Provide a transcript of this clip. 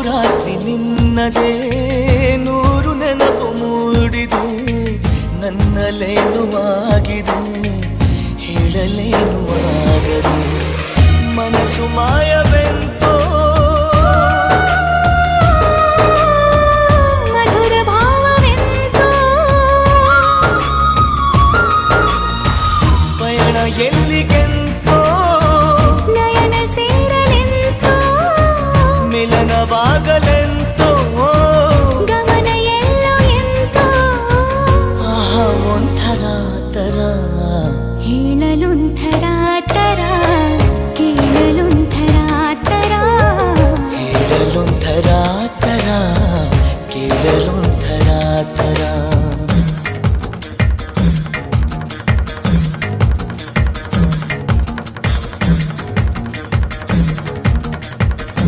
ರಾತ್ರಿ ನಿನ್ನದೇ ನೂರು ನೆನಪು ಮೂಡಿದೆ ನನ್ನಲ್ಲೇನು ಆಗಿದೆ ಹೇಳಲೇನು ಆಗದೆ ಮನಸ್ಸು ಮಾಯವೆಂತೋ ಮಧುರ ಭಾವವೆಂತೋ ಪಯಣ ಎಲ್ಲಿಗೆಂತೋ ನಯನ ಸೇರಲೆಂತೋ ಮಿಲನವಾಗಲೆಂತೋ ಗಮನ ಎಲ್ಲೋ ಎಂತೋ ಆಹಾ ಒಂಥರ ತರ ಹೇಳಲೊಂಥರ ತರ ಕೇಳಲೊಂಥರ ತರ ಹೇಳಲೊಂಥರ ತರ ಕೇಳಲೊಂಥರ